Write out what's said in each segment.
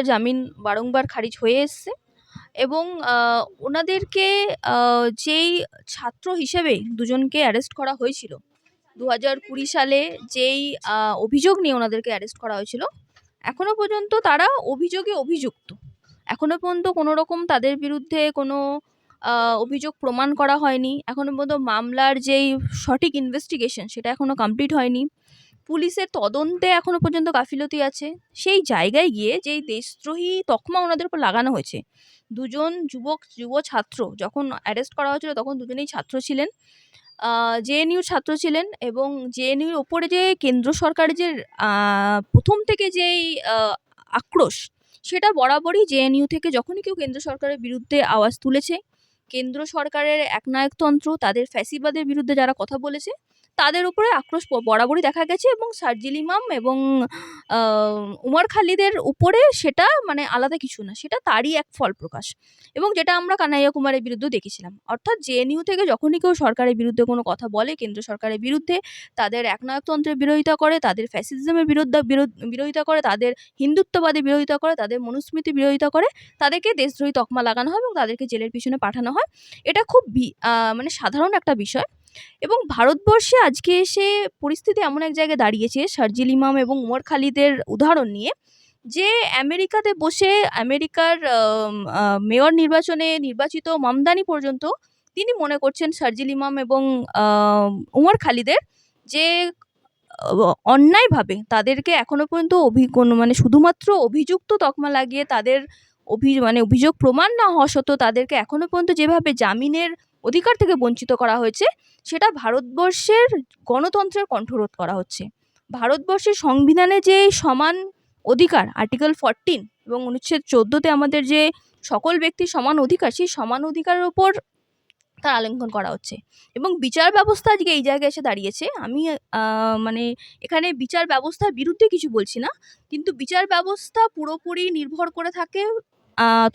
জামিন বারংবার খারিজ হয়ে এসছে এবং ওনাদেরকে যেই ছাত্র হিসেবে দুজনকে অ্যারেস্ট করা হয়েছিল 2020 সালে, যেই অভিযোগ নিয়ে ওনাদেরকে অ্যারেস্ট করা হয়েছিল, এখনো পর্যন্ত তারা অভিযোগে অভিযুক্ত। এখনো পর্যন্ত কোনো রকম তাদের বিরুদ্ধে কোনো অভিযোগ প্রমাণ করা হয়নি। এখনো পর্যন্ত মামলার যেই সঠিক ইনভেস্টিগেশন সেটা এখনো কমপ্লিট হয়নি। পুলিশের তদন্তে এখনো পর্যন্ত গাফিলতি আছে। সেই জায়গায় গিয়ে যেই দেশদ্রোহী তকমা ওনাদের উপর লাগানো হয়েছে, দুজন যুব ছাত্র যখন অ্যারেস্ট করা হয়েছিল তখন দুজনেই ছাত্র ছিলেন, জেএনইউ ছাত্র ছিলেন, এবং জেএনইউর ওপরে যে কেন্দ্র সরকারের যে প্রথম থেকে যেই আক্রোশ, সেটা বরাবরই জেএনইউ থেকে যখনই কেউ কেন্দ্র সরকারের বিরুদ্ধে আওয়াজ তুলেছে, কেন্দ্র সরকারের একনায়কতন্ত্র, তাদের ফ্যাসিবাদের বিরুদ্ধে যারা কথা বলেছে, তাদের উপরে আক্রোশ বরাবরই দেখা গেছে। এবং শারজিল ইমাম এবং উমর খালিদের উপরে সেটা মানে আলাদা কিছু না, সেটা তারই এক ফল প্রকাশ। এবং যেটা আমরা কানাইয়া কুমারের বিরুদ্ধে দেখেছিলাম, অর্থাৎ জেএনইউ থেকে যখনই কেউ সরকারের বিরুদ্ধে কোনো কথা বলে, কেন্দ্র সরকারের বিরুদ্ধে, তাদের একনায়কতন্ত্রের বিরোধিতা করে, তাদের ফ্যাসিজমের বিরোধিতা করে, তাদের হিন্দুত্ববাদী বিরোধিতা করে, তাদের মনুস্মৃতি বিরোধিতা করে, তাদেরকে দেশদ্রোহী তকমা লাগানো হয় এবং তাদেরকে জেলের পিছনে পাঠানো হয়। এটা খুব মানে সাধারণ একটা বিষয়। এবং ভারতবর্ষে আজকে এসে পরিস্থিতি এমন এক জায়গায় দাঁড়িয়েছে শারজিল ইমাম এবং উমর খালিদের উদাহরণ নিয়ে, যে আমেরিকাতে বসে আমেরিকার মেয়র নির্বাচনে নির্বাচিত মামদানি পর্যন্ত তিনি মনে করছেন শারজিল ইমাম এবং উমর খালিদের যে অন্যায়ভাবে তাদেরকে এখনো পর্যন্ত মানে শুধুমাত্র অভিযুক্ত তকমা লাগিয়ে তাদের অভিযোগ প্রমাণ না হওয়া সত্ত্বেও তাদেরকে এখনো পর্যন্ত যেভাবে জামিনের অধিকার থেকে বঞ্চিত করা হয়েছে, সেটা ভারতবর্ষের গণতন্ত্রের কণ্ঠরোধ করা হচ্ছে। ভারতবর্ষের সংবিধানে যে সমান অধিকার, আর্টিকেল 14 এবং অনুচ্ছেদ 14-তে আমাদের যে সকল ব্যক্তির সমান অধিকার, সেই সমান অধিকারের ওপর তার আলিঙ্গন করা হচ্ছে। এবং বিচার ব্যবস্থা আজকে এই জায়গায় এসে দাঁড়িয়েছে। আমি মানে এখানে বিচার ব্যবস্থার বিরুদ্ধে কিছু বলছি না, কিন্তু বিচার ব্যবস্থা পুরোপুরি নির্ভর করে থাকে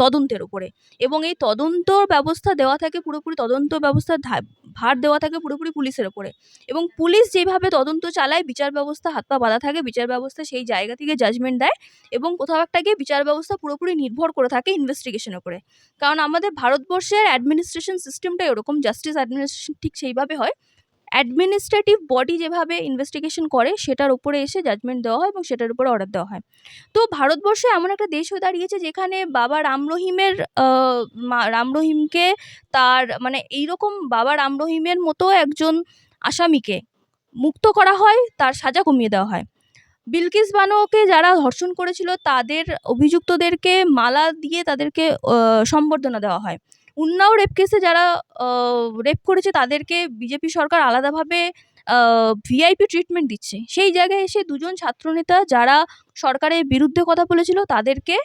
তদন্তের উপরে, এবং এই তদন্ত ব্যবস্থা দেওয়া থাকে পুরোপুরি, তদন্ত ব্যবস্থার ভার দেওয়া থাকে পুরোপুরি পুলিশের উপরে। এবং পুলিশ যেভাবে তদন্ত চালায়, বিচার ব্যবস্থা হাত পা বাঁধা থাকে, বিচার ব্যবস্থা সেই জায়গা থেকে জাজমেন্ট দেয়, এবং কোথাও একটা গিয়ে বিচার ব্যবস্থা পুরোপুরি নির্ভর করে থাকে ইনভেস্টিগেশনের উপরে। কারণ আমাদের ভারতবর্ষের অ্যাডমিনিস্ট্রেশন সিস্টেমটা এরকম, জাস্টিস অ্যাডমিনিস্ট্রেশন ঠিক সেইভাবে হয়। অ্যাডমিনিস্ট্রেটিভ বডি যেভাবে ইনভেস্টিগেশন করে সেটার উপরে এসে জাজমেন্ট দেওয়া হয় এবং সেটার উপরে অর্ডার দেওয়া হয়। তো ভারতবর্ষে এমন একটা দেশ হয়ে দাঁড়িয়েছে যেখানে বাবা রাম রহিমের রাম রহিমকে তার মানে এইরকম বাবা রাম রহিমের মতো একজন আসামিকে মুক্ত করা হয়, তার সাজা কমিয়ে দেওয়া হয়। বিলকিস বানোকে যারা ধর্ষণ করেছিল তাদের অভিযুক্তদেরকে মালা দিয়ে তাদেরকে সম্বর্ধনা দেওয়া হয়। উন্নাও রেপ কেসে যারা রেপ করেছে তাদেরকে বিজেপি সরকার আলাদাভাবে ভিআইপি ট্রিটমেন্ট দিচ্ছে। সেই জায়গায় এসে দুজন ছাত্রনেতা যারা সরকারের বিরুদ্ধে কথা বলেছিল তাদেরকে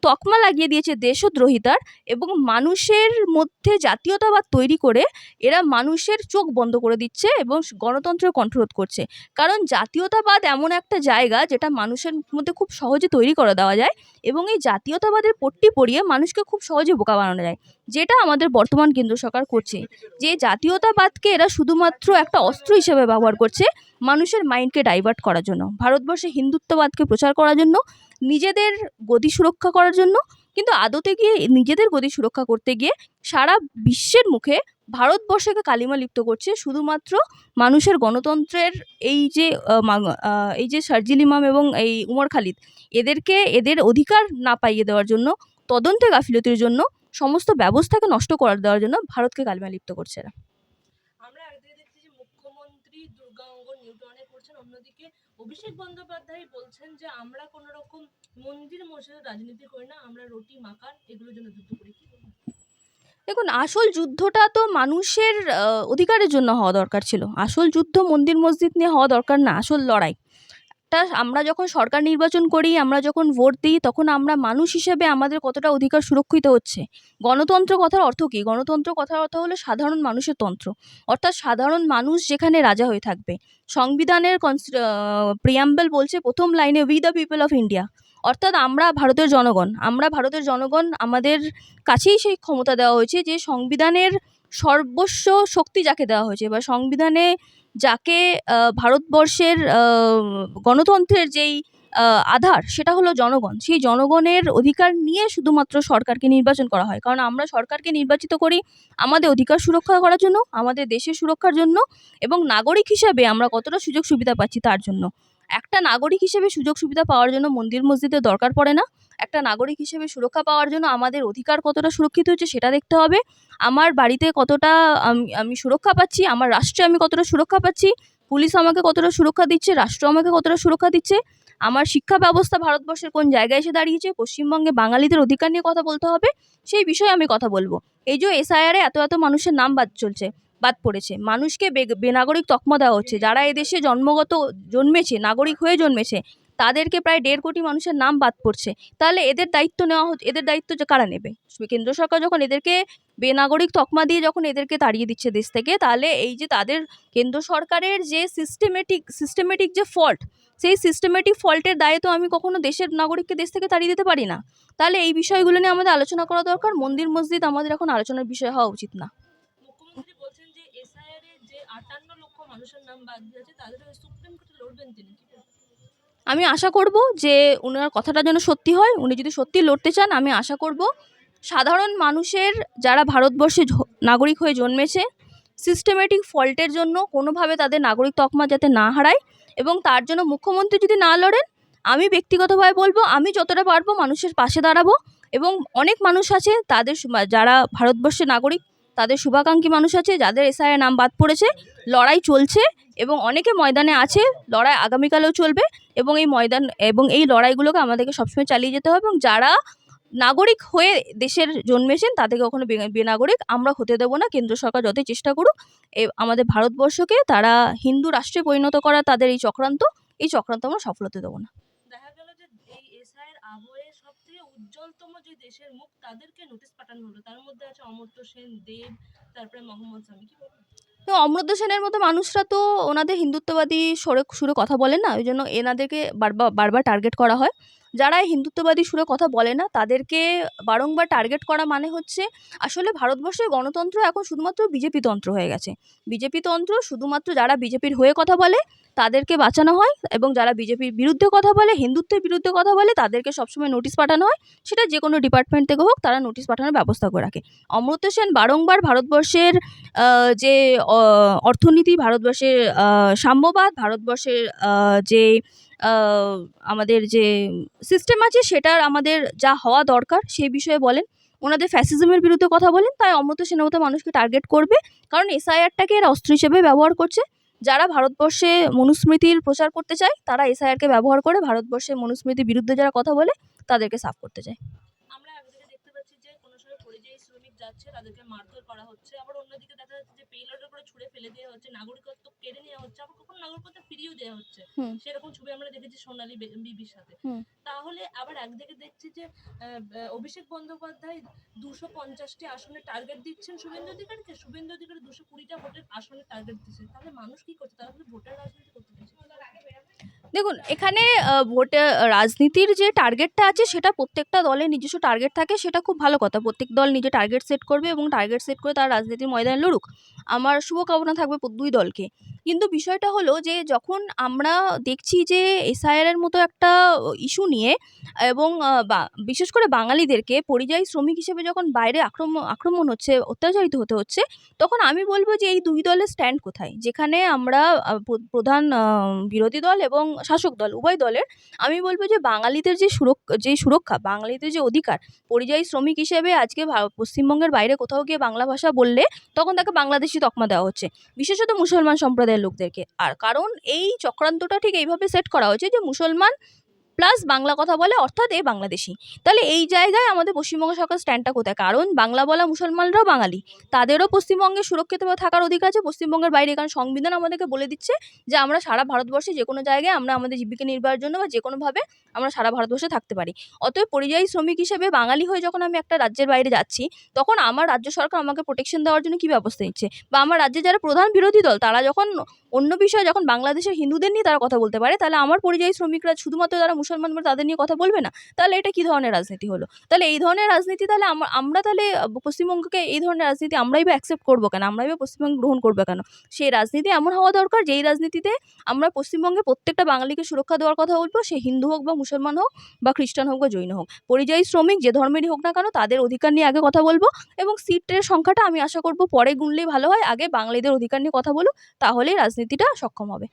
তকমা লাগিয়ে দিয়েছে দেশদ্রোহিতার, এবং মানুষের মধ্যে জাতীয়তাবাদ তৈরি করে এরা মানুষের চোখ বন্ধ করে দিচ্ছে এবং গণতন্ত্রের কণ্ঠরোধ করছে। কারণ জাতীয়তাবাদ এমন একটা জায়গা যেটা মানুষের মধ্যে খুব সহজে তৈরি করে দেওয়া যায়, এবং এই জাতীয়তাবাদের পট্টি পরিয়ে মানুষকে খুব সহজে বোকা বানানো যায়, যেটা আমাদের বর্তমান কেন্দ্র সরকার করছে। যে জাতীয়তাবাদকে এরা শুধুমাত্র একটা অস্ত্র হিসেবে ব্যবহার করছে মানুষের মাইন্ডকে ডাইভার্ট করার জন্য, ভারতবর্ষে হিন্দুত্ববাদকে প্রচার করার জন্য, নিজেদের গদি সুরক্ষা করার জন্য। কিন্তু আদতে গিয়ে নিজেদের গদি সুরক্ষা করতে গিয়ে সারা বিশ্বের মুখে ভারতবর্ষকে কালিমা লিপ্ত করছে শুধুমাত্র মানুষের গণতন্ত্রের এই যে শারজিল ইমাম এবং এই উমর খালিদ, এদেরকে এদের অধিকার না পাইয়ে দেওয়ার জন্য, তদন্তে গাফিলতির জন্য, সমস্ত ব্যবস্থাকে নষ্ট করে দেওয়ার জন্য ভারতকে কালিমা লিপ্ত করছে এরা। আমরা একদিকে দেখছি যে মুখ্যমন্ত্রী দুর্গাঙ্গন নিউটনে করছেন, অন্যদিকে অভিষেক বন্দ্যোপাধ্যায় বলছেন যে আমরা কোনো রকম মন্দির মসজিদের রাজনীতি করি না, আমরা রুটি মাকান এগুলোর জন্য যুদ্ধ করি। কি বলবো? দেখুন, আসল যুদ্ধটা তো মানুষের অধিকারের জন্য হওয়া দরকার ছিল। আসল যুদ্ধ মন্দির মসজিদ নিয়ে হওয়া দরকার না। আসল লড়াই আমরা যখন সরকার নির্বাচন করি, আমরা যখন ভোট দিই, তখন আমরা মানুষ হিসেবে আমাদের কতটা অধিকার সুরক্ষিত হচ্ছে। গণতন্ত্র কথার অর্থ কী? গণতন্ত্র কথার অর্থ হলো সাধারণ মানুষের তন্ত্র, অর্থাৎ সাধারণ মানুষ যেখানে রাজা হয়ে থাকবে। সংবিধানের প্রিয়াম্বল বলছে প্রথম লাইনে, we the people of India, অর্থাৎ আমরা ভারতের জনগণ। আমাদের কাছেই সেই ক্ষমতা দেওয়া হয়েছে যে সংবিধানের সর্বস্ব শক্তি যাকে দেওয়া হয়েছে, বা সংবিধানে যাকে ভারতবর্ষের গণতন্ত্রের যেই আধার সেটা হলো জনগণ। সেই জনগণের অধিকার নিয়ে শুধুমাত্র সরকারকে নির্বাচন করা হয়। কারণ আমরা সরকারকে নির্বাচিত করি আমাদের অধিকার সুরক্ষা করার জন্য, আমাদের দেশের সুরক্ষার জন্য এবং নাগরিক হিসাবে আমরা কতটা সুযোগ সুবিধা পাচ্ছি তার জন্য। একটা নাগরিক হিসেবে সুযোগ সুবিধা পাওয়ার জন্য মন্দির মসজিদের দরকার পড়ে না। একটা নাগরিক হিসেবে সুরক্ষা পাওয়ার জন্য আমাদের অধিকার কতটা সুরক্ষিত হচ্ছে সেটা দেখতে হবে। আমার বাড়িতে কতটা আমি সুরক্ষা পাচ্ছি, আমার রাষ্ট্রে আমি কতটা সুরক্ষা পাচ্ছি, পুলিশ আমাকে কতটা সুরক্ষা দিচ্ছে, রাষ্ট্র আমাকে কতটা সুরক্ষা দিচ্ছে, আমার শিক্ষা ব্যবস্থা ভারতবর্ষের কোন জায়গায় এসে দাঁড়িয়েছে, পশ্চিমবঙ্গে বাঙালিদের অধিকার নিয়ে কথা বলতে হবে, সেই বিষয়ে আমি কথা বলবো। এই যে এসআইআর এ এত মানুষের নাম বাদ পড়েছে, মানুষকে বেনাগরিক তকমা দেওয়া হচ্ছে। যারা এদেশে জন্মেছে, নাগরিক হয়ে জন্মেছে, তাদেরকে প্রায় 1.5 কোটি মানুষের নাম বাদ পড়ছে। তাহলে এদের দায়িত্ব নেওয়া হচ্ছে, এদের দায়িত্ব যে কারা নেবে? কেন্দ্র সরকার যখন এদেরকে বেনাগরিক তকমা দিয়ে যখন এদেরকে তাড়িয়ে দিচ্ছে দেশ থেকে, তাহলে এই যে তাদের কেন্দ্র সরকারের যে সিস্টেমেটিক যে ফল্ট, সেই সিস্টেমেটিক ফল্টের দায়ে তো আমি কখনো দেশের নাগরিককে দেশ থেকে তাড়িয়ে দিতে পারি না। তাহলে এই বিষয়গুলো নিয়ে আমাদের আলোচনা করা দরকার। মন্দির মসজিদ আমাদের এখন আলোচনার বিষয় হওয়া উচিত না। মুখ্যমন্ত্রী বলছেন যে এসআইআর এ যে 58 লক্ষ মানুষের নাম বাদ দিয়েছে তাদের হয়ে সুপ্রিম কোর্টে লড়বেন তিনি, কি বলবেন? আমি আশা করব যে ওনার কথাটা যেন সত্যি হয়। উনি যদি সত্যি লড়তে চান, আমি আশা করব সাধারণ মানুষের, যারা ভারতবর্ষে নাগরিক হয়ে জন্মেছে, সিস্টেমেটিক ফল্টের জন্য কোনোভাবে তাদের নাগরিক তকমা যাতে না হারায়, এবং তার জন্য মুখ্যমন্ত্রী যদি না লড়েন, আমি ব্যক্তিগতভাবে বলবো আমি যতটা পারবো মানুষের পাশে দাঁড়াবো। এবং অনেক মানুষ আছে তাদের যারা ভারতবর্ষের নাগরিক, তাদের শুভাকাঙ্ক্ষী মানুষ আছে যাদের এসআইআর নাম বাদ পড়েছে। লড়াই চলছে এবং অনেকে ময়দানে আছে, লড়াই আগামীকালেও চলবে। এবং এই লড়াইগুলোকে আমাদেরকে সবসময় চালিয়ে যেতে হবে। এবং যারা নাগরিক হয়ে দেশের জন্মেছেন তাদেরকে কখনো বেনাগরিক আমরা হতে দেবো না। কেন্দ্র সরকার যতই চেষ্টা করুক আমাদের ভারতবর্ষকে তারা হিন্দু রাষ্ট্রে পরিণত করা তাদের এই চক্রান্ত আমরা সফল হতে দেবো না। দেখা গেল যে এই এসআইআর আবহে সব থেকে উজ্জ্বলতম যে দেশের মুখ তাদেরকে নোটিশ পাঠানো হলো, তার মধ্যে আছে অমর্ত্য সেন, দেব, তারপরে মোহাম্মদ শামী, কি বলবেন? তো অমর্ত্য সেনের মতো মানুষরা তো ওনাদের হিন্দুত্ববাদী সুরে কথা বলেন না, ওই জন্য এনাদেরকে বারবার টার্গেট করা হয়। যারা এই হিন্দুত্ববাদী সুরে কথা বলে না তাদেরকে বারংবার টার্গেট করা মানে হচ্ছে, আসলে ভারতবর্ষের গণতন্ত্র এখন শুধুমাত্র বিজেপি তন্ত্র হয়ে গেছে। বিজেপি তন্ত্র, শুধুমাত্র যারা বিজেপির হয়ে কথা বলে তাদেরকে বাঁচানো হয়, এবং যারা বিজেপির বিরুদ্ধে কথা বলে, হিন্দুত্বের বিরুদ্ধে কথা বলে, তাদেরকে সবসময় নোটিশ পাঠানো হয়। সেটা যে কোনো ডিপার্টমেন্ট থেকে হোক, তারা নোটিশ পাঠানোর ব্যবস্থা করে রাখে। অমর্ত্য সেন বারংবার ভারতবর্ষের যে অর্থনীতি, ভারতবর্ষের সাম্যবাদ, ভারতবর্ষের যে আমাদের যে সিস্টেম আছে সেটার আমাদের যা হওয়া দরকার সেই বিষয়ে বলেন। ওনাদের ফ্যাসিজমের বিরুদ্ধে কথা বলেন। তাই অমর্ত্য সেনের মতো মানুষকে টার্গেট করবে, কারণ এসআইআরটাকে এরা অস্ত্র হিসেবে ব্যবহার করছে। যারা ভারতবর্ষে মনুস্মৃতির প্রচার করতে চায় তারা এসআইআরকে ব্যবহার করে ভারতবর্ষের মনুস্মৃতির বিরুদ্ধে যারা কথা বলে তাদেরকে সাফ করতে চায়। আমরা একদিকে দেখতে পাচ্ছি যে কোনো সময় পরিযায়ী শ্রমিক যাচ্ছে তাদেরকে মারধর করা হচ্ছে, আবার অন্যদিকে দেখা যাচ্ছে যে পেলোডের করে ছুঁড়ে ফেলে দেওয়া হচ্ছে, নাগরিকত্ব কেড়ে নেওয়া হচ্ছে, আবার কখনো নাগরিকত্ব ফিরিয়েও দেওয়া হচ্ছে। সেরকম ছবি আমরা দেখেছি সোনালী বিবির সাথে। তাহলে আবার একদিকে দেখছি যে অভিষেক বন্দ্যোপাধ্যায় 250টি আসনে টার্গেট দিচ্ছেন শুভেন্দু অধিকারীকে, শুভেন্দু অধিকারী 220টা ভোটের আসনে টার্গেট দিচ্ছে। তাহলে মানুষ কি করছে? তারা কিন্তু ভোটের রাজনীতি করতে চাইছে। দেখুন, এখানে ভোটে রাজনীতির যে টার্গেটটা আছে সেটা প্রত্যেকটা দলের নিজস্ব টার্গেট থাকে, সেটা খুব ভালো কথা। প্রত্যেক দল নিজে টার্গেট সেট করবে এবং টার্গেট সেট করে তারা রাজনীতির ময়দানে লড়ুক। আমার শুভকামনা থাকবে দুই দলকে। কিন্তু বিষয়টা হলো যে যখন আমরা দেখছি যে এসআইআর এর মতো একটা ইস্যু নিয়ে, এবং বিশেষ করে বাঙালিদেরকে পরিযায়ী শ্রমিক হিসেবে যখন বাইরে আক্রমণ হচ্ছে, অত্যাচারিত হতে হচ্ছে, তখন আমি বলবো যে এই দুই দলের স্ট্যান্ড কোথায়। যেখানে আমরা প্রধান বিরোধী দল এবং শাসক দল উভয় দলের, আমি বলবো যে বাঙালিদের যে সুরক্ষা, বাঙালিদের যে অধিকার, পরিযায়ী শ্রমিক হিসেবে আজকে পশ্চিমবঙ্গের বাইরে কোথাও গিয়ে বাংলা ভাষা বললে তখন তাকে বাংলাদেশি তকমা দেওয়া হচ্ছে, বিশেষত মুসলমান সম্প্রদায়ের লোকদেরকে। আর কারণ এই চক্রান্তটা ঠিক এইভাবে সেট করা হয়েছে যে মুসলমান প্লাস বাংলা কথা বলে, অর্থাৎ এ বাংলাদেশি। তাহলে এই জায়গায় আমাদের পশ্চিমবঙ্গ সরকার স্ট্যান্ডটা কোথায়? কারণ বাংলা বলা মুসলমানরাও বাঙালি, তাদেরও পশ্চিমবঙ্গে সুরক্ষিতভাবে থাকার অধিকার আছে পশ্চিমবঙ্গের বাইরে। কারণ সংবিধান আমাদেরকে বলে দিচ্ছে যে আমরা সারা ভারতবর্ষে যে কোনো জায়গায় আমরা আমাদের জীবিকা নির্বাহের জন্য বা যে কোনোভাবে আমরা সারা ভারতবর্ষে থাকতে পারি। অতএব পরিযায়ী শ্রমিক হিসেবে বাঙালি হয়ে যখন আমি একটা রাজ্যের বাইরে যাচ্ছি, তখন আমার রাজ্য সরকার আমাকে প্রোটেকশন দেওয়ার জন্য কী ব্যবস্থা নিচ্ছে, বা আমার রাজ্যে যারা প্রধান বিরোধী দল তারা যখন অন্য বিষয়ে, যখন বাংলাদেশের হিন্দুদের নিয়ে তারা কথা বলতে পারে, তাহলে আমার পরিযায়ী শ্রমিকরা শুধুমাত্র তারা মুসলমান বলে তাদের নিয়ে কথা বলবে না? তাহলে এটা কি ধরনের রাজনীতি হলো? তাহলে এই ধরনের রাজনীতি তাহলে আমরা তাহলে পশ্চিমবঙ্গকে এই ধরনের রাজনীতি আমরাই বা অ্যাকসেপ্ট করবো কেন? আমরাই বা পশ্চিমবঙ্গ গ্রহণ করবে কেন? সেই রাজনীতি এমন হওয়া দরকার যেই রাজনীতিতে আমরা পশ্চিমবঙ্গে প্রত্যেকটা বাঙালিকে সুরক্ষা দেওয়ার কথা বলবো, সে হিন্দু হোক বা মুসলমান হোক বা খ্রিস্টান হোক বা জৈন হোক। পরিযায়ী শ্রমিক যে ধর্মেরই হোক না কেন তাদের অধিকার নিয়ে আগে কথা বলবো, এবং সিটের সংখ্যাটা আমি আশা করব পরে গুনলেই ভালো হয়। আগে বাঙালিদের অধিকার নিয়ে কথা বলুক, তাহলেই রাজনীতিটা সক্ষম হবে।